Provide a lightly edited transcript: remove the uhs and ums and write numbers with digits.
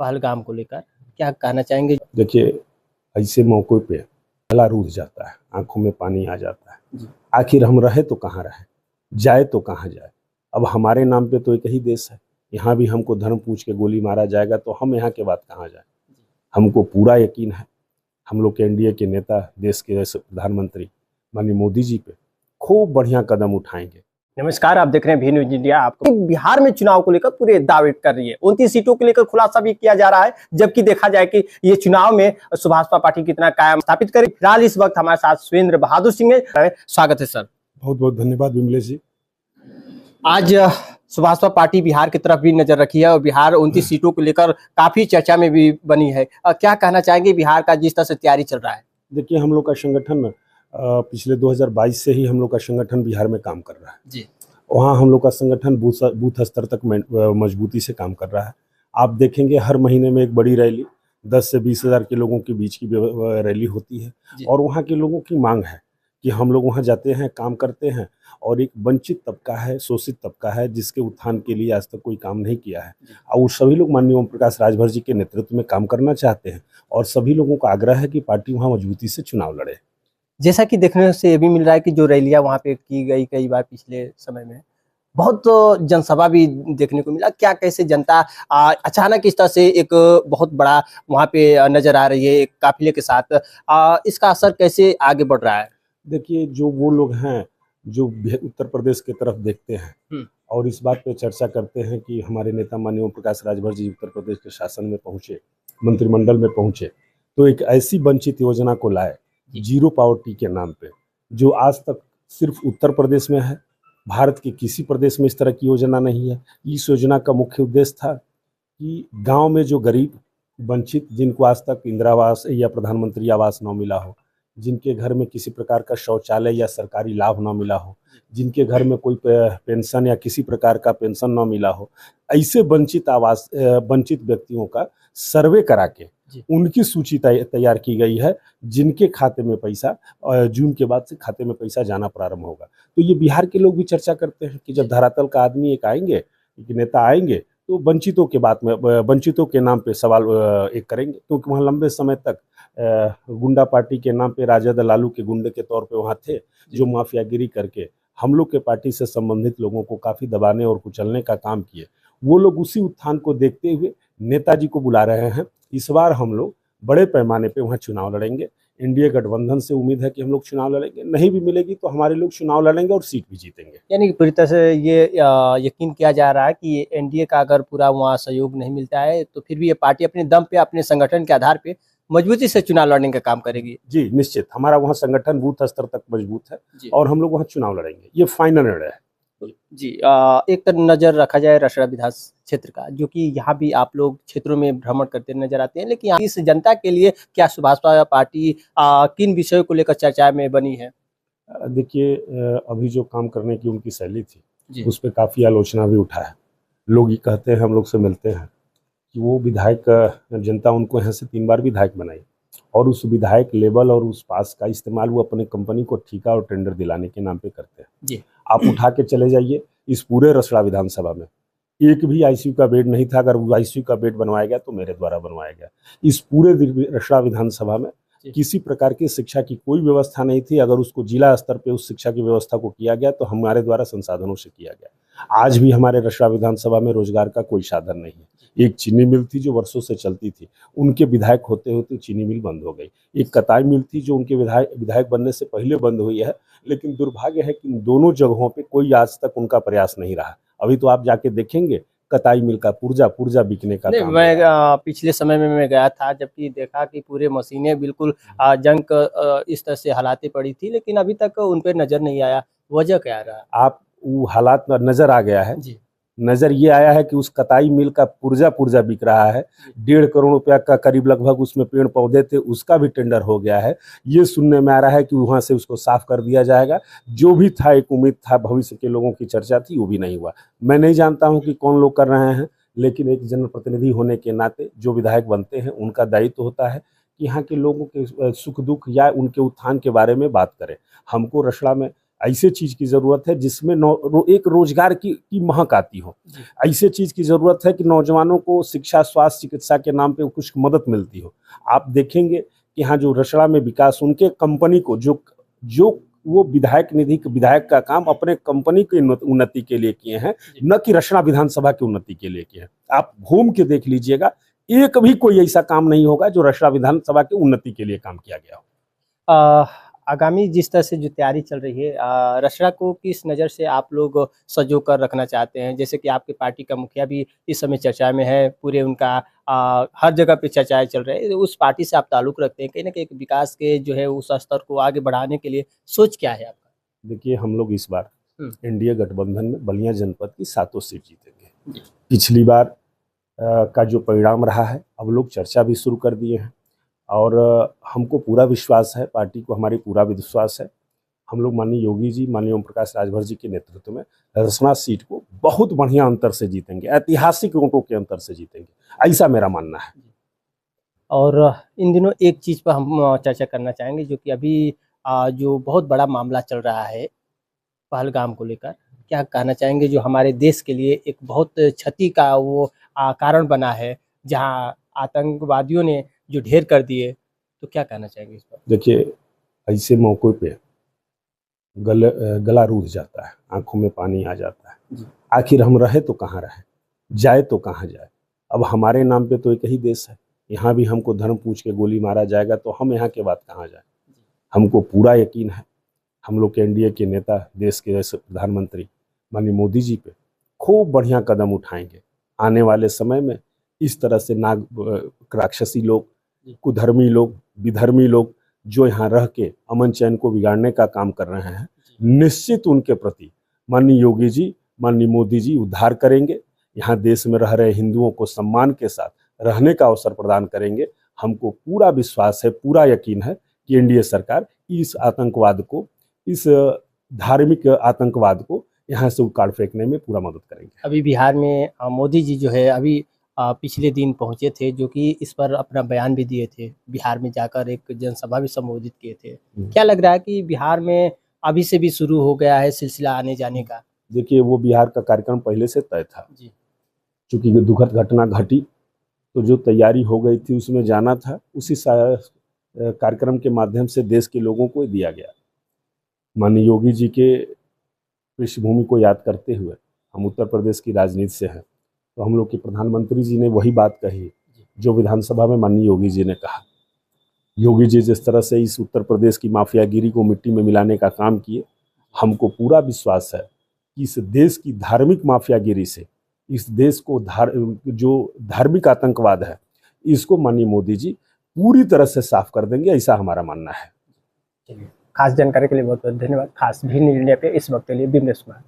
पहलगाम को लेकर क्या कहना चाहेंगे? देखिए, ऐसे मौक़ों पे गला रूठ जाता है, आंखों में पानी आ जाता है। जी। आखिर हम रहे तो कहाँ रहे, जाए तो कहाँ जाए। अब हमारे नाम पे तो एक ही देश है, यहाँ भी हमको धर्म पूछ के गोली मारा जाएगा तो हम यहाँ के बाद कहाँ जाए। हमको पूरा यकीन है हम लोग के एनडीए के नेता, देश के प्रधानमंत्री माननीय मोदी जी पे खूब बढ़िया कदम उठाएंगे। नमस्कार, आप देख रहे हैं भी न्यूज इंडिया। आपको बिहार में चुनाव को लेकर पूरे दावे कर रही है। 29 सीटों को लेकर खुलासा भी किया जा रहा है, जबकि देखा जाए कि ये चुनाव में सुभाषपा पार्टी कितना कायम स्थापित करे। फिलहाल इस वक्त हमारे साथ सुरेंद्र बहादुर सिंह है। स्वागत है सर। बहुत बहुत धन्यवाद विमलेश जी। आज सुभाषपा पार्टी बिहार की तरफ भी नजर रखी है और बिहार 29 सीटों को लेकर काफी चर्चा में भी बनी है। क्या कहना चाहेंगे बिहार का जिस तरह से तैयारी चल रहा है? देखिए, हम लोग का संगठन पिछले 2022 से ही हम लोग का संगठन बिहार में काम कर रहा है जी। वहाँ हम लोग का संगठन बूथ स्तर तक मजबूती से काम कर रहा है। आप देखेंगे हर महीने में एक बड़ी रैली 10 से 20 हज़ार के लोगों के बीच की रैली होती है और वहाँ के लोगों की मांग है कि हम लोग वहाँ जाते हैं, काम करते हैं और एक वंचित तबका है, शोषित तबका है जिसके उत्थान के लिए आज तक कोई काम नहीं किया है और सभी लोग माननीय ओम प्रकाश राजभर जी के नेतृत्व में काम करना चाहते हैं और सभी लोगों का आग्रह है कि पार्टी वहाँ मजबूती से चुनाव लड़े। जैसा कि देखने से ये भी मिल रहा है कि जो रैलियां वहाँ पे की गई कई बार पिछले समय में बहुत जनसभा भी देखने को मिला। क्या कैसे जनता अचानक इस तरह से एक बहुत बड़ा वहाँ पे नजर आ रही है एक काफिले के साथ, इसका असर कैसे आगे बढ़ रहा है? देखिए, जो वो लोग हैं जो उत्तर प्रदेश की तरफ देखते हैं और इस बात पे चर्चा करते हैं कि हमारे नेता माननीय ओम प्रकाश राजभर जी उत्तर प्रदेश के शासन में पहुंचे, मंत्रिमंडल में पहुंचे तो एक ऐसी वंचित योजना को लाए जीरो पावर्टी के नाम पे, जो आज तक सिर्फ उत्तर प्रदेश में है, भारत के किसी प्रदेश में इस तरह की योजना नहीं है। इस योजना का मुख्य उद्देश्य था कि गांव में जो गरीब वंचित जिनको आज तक इंदिरा आवास या प्रधानमंत्री आवास न मिला हो, जिनके घर में किसी प्रकार का शौचालय या सरकारी लाभ न मिला हो, जिनके घर में कोई पेंशन या किसी प्रकार का पेंशन न मिला हो, ऐसे वंचित व्यक्तियों का सर्वे करा के उनकी सूची तैयार की गई है जिनके खाते में पैसा जून के बाद से खाते में पैसा जाना प्रारंभ होगा। तो ये बिहार के लोग भी चर्चा करते हैं कि जब धरातल का आदमी एक आएंगे, एक नेता आएंगे तो वंचितों के बात में वंचितों के नाम पे सवाल एक करेंगे, क्योंकि वहाँ लंबे समय तक गुंडा पार्टी के नाम पे राजद लालू के गुंडे के तौर पे वहाँ थे जो माफियागिरी करके हम लोग के पार्टी से संबंधित लोगों को काफ़ी दबाने और कुचलने का काम किए। वो लोग उसी उत्थान को देखते हुए नेताजी को बुला रहे हैं। इस बार हम लोग बड़े पैमाने पे वहाँ चुनाव लड़ेंगे। एनडीए गठबंधन से उम्मीद है कि हम लोग चुनाव लड़ेंगे, नहीं भी मिलेगी तो हमारे लोग चुनाव लड़ेंगे और सीट भी जीतेंगे। यानी कि पूरी तरह से ये यकीन किया जा रहा है कि एनडीए का अगर पूरा वहाँ सहयोग नहीं मिलता है तो फिर भी ये पार्टी अपने दम पे अपने संगठन के आधार पे मजबूती से चुनाव लड़ने का काम करेगी। जी निश्चित, हमारा वहाँ संगठन बूथ स्तर तक मजबूत है और हम लोग वहाँ चुनाव लड़ेंगे, ये फाइनल निर्णय है। जी, एक तरफ नजर रखा जाए रसड़ा विधान क्षेत्र का, जो कि यहाँ भी आप लोग क्षेत्रों में भ्रमण करते नजर आते हैं, लेकिन इस जनता के लिए क्या सुभाषपा पार्टी किन विषयों को लेकर चर्चा में बनी है? देखिए, अभी जो काम करने की उनकी शैली थी उस पर काफ़ी आलोचना भी उठा है। लोग ये कहते हैं, हम लोग से मिलते हैं कि वो विधायक जनता उनको यहाँ से 3 बार विधायक बनाई और उस विधायक लेवल और उस पास का इस्तेमाल वो अपने कंपनी को ठेका और टेंडर दिलाने के नाम पे करते हैं। आप उठा के चले जाइए, इस पूरे रसड़ा विधानसभा में एक भी आईसीयू का बेड नहीं था। अगर वो आईसीयू का बेड बनवाया गया तो मेरे द्वारा बनवाया गया। इस पूरे रसड़ा विधानसभा में किसी प्रकार की शिक्षा की कोई व्यवस्था नहीं थी। अगर उसको जिला स्तर पे उस शिक्षा की व्यवस्था को किया गया तो हमारे द्वारा संसाधनों से किया गया। आज भी हमारे रसड़ा विधानसभा में रोजगार का कोई साधन नहीं है। एक चीनी मिल थी जो वर्षों से चलती थी, उनके विधायक होते होते चीनी मिल बंद हो गई। एक कताई मिल थी जो उनके विधायक बनने से पहले बंद हुई है, लेकिन दुर्भाग्य है कि इन दोनों जगहों पे कोई आज तक उनका प्रयास नहीं रहा। अभी तो आप जाके देखेंगे कताई मिल का पुर्जा बिकने का काम। मैं पिछले समय में मैं गया था, जबकि देखा कि पूरे मशीनें बिल्कुल जंग इस तरह से हालातें पड़ी थी, लेकिन अभी तक उन पर नजर नहीं आया। वजह क्या रहा? आप वो हालात नजर आ गया है जी। नजर ये आया है कि उस कताई मिल का पुर्जा बिक रहा है। 1.5 करोड़ रुपया का करीब लगभग उसमें पेड़ पौधे थे, उसका भी टेंडर हो गया है। ये सुनने में आ रहा है कि वहाँ से उसको साफ कर दिया जाएगा। जो भी था, एक उम्मीद था, भविष्य के लोगों की चर्चा थी, वो भी नहीं हुआ। मैं नहीं जानता हूँ कि कौन लोग कर रहे हैं, लेकिन एक जनप्रतिनिधि होने के नाते जो विधायक बनते हैं उनका दायित्व होता है कि यहाँ के लोगों के सुख दुख या उनके उत्थान के बारे में बात करें। हमको रसड़ा में ऐसे चीज की जरूरत है जिसमें एक रोजगार की महक आती हो। ऐसे चीज की जरूरत है कि नौजवानों को शिक्षा, स्वास्थ्य, चिकित्सा के नाम पे कुछ मदद मिलती हो। आप देखेंगे कि यहाँ जो रसड़ा में विकास, उनके कंपनी को जो वो विधायक निधि, विधायक का काम अपने कंपनी की उन्नति के लिए किए हैं, न कि रसड़ा विधानसभा की उन्नति के लिए किए हैं। आप घूम के देख लीजिएगा, एक भी कोई ऐसा काम नहीं होगा जो रसड़ा विधानसभा की उन्नति के लिए काम किया गया हो। आगामी जिस तरह से जो तैयारी चल रही है, रसड़ा को किस नज़र से आप लोग सजो कर रखना चाहते हैं? जैसे कि आपकी पार्टी का मुखिया भी इस समय चर्चा में है, पूरे उनका हर जगह पे चर्चाएं चल रही है। उस पार्टी से आप ताल्लुक़ रखते हैं, कहीं ना कहीं विकास के जो है उस स्तर को आगे बढ़ाने के लिए सोच क्या है आपका? देखिए, हम लोग इस बार एनडीए गठबंधन में बलिया जनपद की 7 सीट जीतेंगे। पिछली बार का जो परिणाम रहा है, अब लोग चर्चा भी शुरू कर दिए हैं और हमको पूरा विश्वास है, पार्टी को हमारी पूरा विश्वास है। हम लोग माननीय योगी जी, माननीय ओम प्रकाश राजभर जी के नेतृत्व में रसना सीट को बहुत बढ़िया अंतर से जीतेंगे, ऐतिहासिक वोटों के अंतर से जीतेंगे, ऐसा मेरा मानना है। और इन दिनों एक चीज़ पर हम चर्चा करना चाहेंगे, जो कि अभी जो बहुत बड़ा मामला चल रहा है पहलगाम को लेकर, क्या कहना चाहेंगे? जो हमारे देश के लिए एक बहुत क्षति का वो कारण बना है, जहां आतंकवादियों ने जो ढेर कर दिए, तो क्या कहना चाहेंगे इस पर? देखिए, ऐसे मौके पे गला रूठ जाता है, आंखों में पानी आ जाता है। आखिर हम रहे तो कहाँ रहे, जाए तो कहाँ जाए। अब हमारे नाम पे तो एक ही देश है, यहाँ भी हमको धर्म पूछ के गोली मारा जाएगा तो हम यहाँ के बाद कहाँ जाए। हमको पूरा यकीन है, हम लोग के एनडीए के नेता, देश के प्रधानमंत्री माननीय मोदी जी पे खूब बढ़िया कदम उठाएंगे। आने वाले समय में इस तरह से राक्षसी लोग, कुधर्मी लोग, विधर्मी लोग जो यहाँ रह के अमन चैन को बिगाड़ने का काम कर रहे हैं, निश्चित उनके प्रति माननीय योगी जी, माननीय मोदी जी उद्धार करेंगे। यहाँ देश में रह रहे हिंदुओं को सम्मान के साथ रहने का अवसर प्रदान करेंगे। हमको पूरा विश्वास है, पूरा यकीन है कि एनडीए सरकार इस आतंकवाद को, इस धार्मिक आतंकवाद को यहाँ से उखाड़ फेंकने में पूरा मदद करेंगे। अभी बिहार में मोदी जी जो है अभी पिछले दिन पहुंचे थे, जो कि इस पर अपना बयान भी दिए थे, बिहार में जाकर एक जनसभा भी संबोधित किए थे। क्या लग रहा है कि बिहार में अभी से भी शुरू हो गया है सिलसिला आने जाने का? देखिए, वो बिहार का कार्यक्रम पहले से तय था जी, चूंकि दुखद घटना घटी तो जो तैयारी हो गई थी उसमें जाना था, उसी कार्यक्रम के माध्यम से देश के लोगों को दिया गया। माननीय योगी जी के पृष्ठभूमि को याद करते हुए, हम उत्तर प्रदेश की राजनीति से हैं, तो हम लोग के प्रधानमंत्री जी ने वही बात कही जो विधानसभा में माननीय योगी जी ने कहा। योगी जी जिस तरह से इस उत्तर प्रदेश की माफियागिरी को मिट्टी में मिलाने का काम किए, हमको पूरा विश्वास है कि इस देश की धार्मिक माफियागिरी से, इस देश को जो धार्मिक आतंकवाद है, इसको माननीय मोदी जी पूरी तरह से साफ कर देंगे, ऐसा हमारा मानना है। खास जानकारी के लिए बहुत बहुत धन्यवाद। खास भी निर्णय पे इस वक्त के लिए बिमलेश कुमार।